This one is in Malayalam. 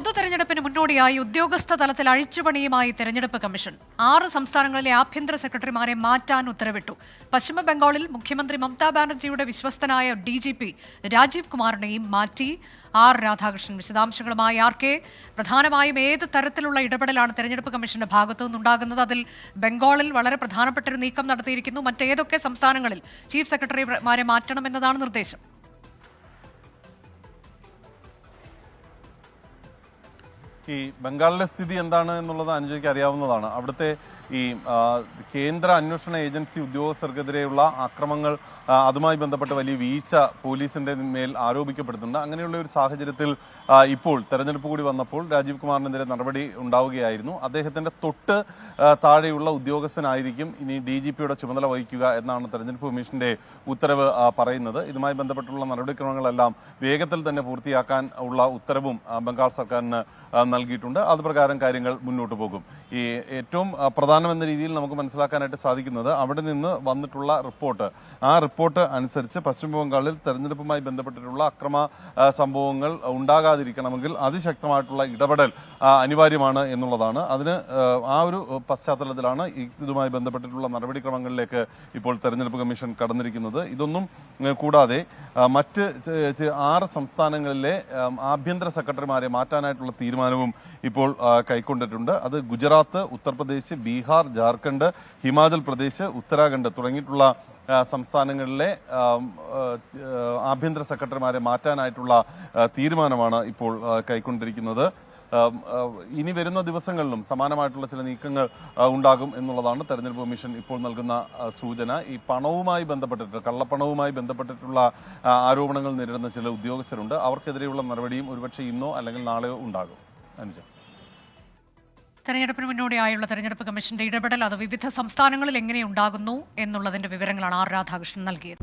പൊതു തെരഞ്ഞെടുപ്പിന് മുന്നോടിയായി ഉദ്യോഗസ്ഥ തലത്തിൽ അഴിച്ചുപണിയുമായി തെരഞ്ഞെടുപ്പ് കമ്മീഷൻ 6 സംസ്ഥാനങ്ങളിലെ ആഭ്യന്തര സെക്രട്ടറിമാരെ മാറ്റാൻ ഉത്തരവിട്ടു. പശ്ചിമ ബംഗാളിൽ മുഖ്യമന്ത്രി മമതാ ബാനർജിയുടെ വിശ്വസ്തനായ DGP രാജീവ് കുമാറിനെയും മാറ്റി. രാധാകൃഷ്ണൻ വിശദാംശങ്ങളുമായി. കെ, പ്രധാനമായും ഏത് തരത്തിലുള്ള ഇടപെടലാണ് തെരഞ്ഞെടുപ്പ് കമ്മീഷന്റെ ഭാഗത്തു നിന്നുണ്ടാകുന്നത്? അതിൽ ബംഗാളിൽ വളരെ പ്രധാനപ്പെട്ട ഒരു നീക്കം നടത്തിയിരിക്കുന്നു. മറ്റേതൊക്കെ സംസ്ഥാനങ്ങളിൽ ചീഫ് സെക്രട്ടറിമാരെ മാറ്റണമെന്നതാണ് നിർദ്ദേശം? ഈ ബംഗാളിലെ സ്ഥിതി എന്താണ് എന്നുള്ളത് അനുജയ്ക്ക് അറിയാവുന്നതാണ്. അവിടുത്തെ ഈ കേന്ദ്ര അന്വേഷണ ഏജൻസി ഉദ്യോഗസ്ഥർക്കെതിരെയുള്ള ആക്രമങ്ങൾ, അതുമായി ബന്ധപ്പെട്ട് വലിയ വീഴ്ച പോലീസിന്റെ മേൽ ആരോപിക്കപ്പെടുന്നുണ്ട്. അങ്ങനെയുള്ള ഒരു സാഹചര്യത്തിൽ ഇപ്പോൾ തെരഞ്ഞെടുപ്പ് കൂടി വന്നപ്പോൾ രാജീവ് കുമാറിനെതിരെ നടപടി ഉണ്ടാവുകയായിരുന്നു. അദ്ദേഹത്തിന്റെ തൊട്ട് താഴെയുള്ള ഉദ്യോഗസ്ഥനായിരിക്കും ഇനി DGPയുടെ ചുമതല വഹിക്കുക എന്നാണ് തെരഞ്ഞെടുപ്പ് കമ്മീഷന്റെ ഉത്തരവ് പറയുന്നത്. ഇതുമായി ബന്ധപ്പെട്ടുള്ള നടപടിക്രമങ്ങളെല്ലാം വേഗത്തിൽ തന്നെ പൂർത്തിയാക്കാൻ ഉള്ള ഉത്തരവും ബംഗാൾ സർക്കാരിന് നൽകിയിട്ടുണ്ട്. അതുപ്രകാരം കാര്യങ്ങൾ മുന്നോട്ട് പോകും. ഈ ഏറ്റവും പ്രധാനമെന്ന രീതിയിൽ നമുക്ക് മനസ്സിലാക്കാനായിട്ട് സാധിക്കുന്നത് അവിടെ നിന്ന് വന്നിട്ടുള്ള റിപ്പോർട്ട്, ആ റിപ്പോർട്ട് അനുസരിച്ച് പശ്ചിമ ബംഗാളിൽ തെരഞ്ഞെടുപ്പുമായി ബന്ധപ്പെട്ടിട്ടുള്ള അക്രമ സംഭവങ്ങൾ ഉണ്ടാകാതിരിക്കണമെങ്കിൽ അതിശക്തമായിട്ടുള്ള ഇടപെടൽ അനിവാര്യമാണ് എന്നുള്ളതാണ്. അതിന് ആ ഒരു പശ്ചാത്തലത്തിലാണ് ഇതുമായി ബന്ധപ്പെട്ടിട്ടുള്ള നടപടിക്രമങ്ങളിലേക്ക് ഇപ്പോൾ തെരഞ്ഞെടുപ്പ് കമ്മീഷൻ കടന്നിരിക്കുന്നത്. ഇതൊന്നും കൂടാതെ മറ്റ് 6 സംസ്ഥാനങ്ങളിലെ ആഭ്യന്തര സെക്രട്ടറിമാരെ മാറ്റാനായിട്ടുള്ള തീരുമാനവും ഇപ്പോൾ കൈക്കൊണ്ടിട്ടുണ്ട്. അത് ഗുജറാത്ത്, ഉത്തർപ്രദേശ്, ബീഹാർ, ജാർഖണ്ഡ്, ഹിമാചൽ പ്രദേശ്, ഉത്തരാഖണ്ഡ് തുടങ്ങിയിട്ടുള്ള സംസ്ഥാനങ്ങളിലെ ആഭ്യന്തര സെക്രട്ടറിമാരെ മാറ്റാനായിട്ടുള്ള തീരുമാനമാണ് ഇപ്പോൾ കൈക്കൊണ്ടിരിക്കുന്നത്. ഇനി വരുന്ന ദിവസങ്ങളിലും സമാനമായിട്ടുള്ള ചില നീക്കങ്ങൾ ഉണ്ടാകും എന്നുള്ളതാണ് തെരഞ്ഞെടുപ്പ് കമ്മീഷൻ ഇപ്പോൾ നൽകുന്ന സൂചന. ഈ പണവുമായി ബന്ധപ്പെട്ടിട്ട്, കള്ളപ്പണവുമായി ബന്ധപ്പെട്ടിട്ടുള്ള ആരോപണങ്ങൾ നേരിടുന്ന ചില ഉദ്യോഗസ്ഥരുണ്ട്. അവർക്കെതിരെയുള്ള നടപടിയും ഒരുപക്ഷെ ഇന്നോ അല്ലെങ്കിൽ നാളെയോ ഉണ്ടാകും. അനുജ, തെരഞ്ഞെടുപ്പിന് മുന്നോടിയായുള്ള തെരഞ്ഞെടുപ്പ് കമ്മീഷന്റെ ഇടപെടൽ അത് വിവിധ സംസ്ഥാനങ്ങളിൽ എങ്ങനെ ഉണ്ടാകുന്നു എന്നുള്ളതിന്റെ വിവരങ്ങളാണ് രാധാകൃഷ്ണൻ നൽകിയത്.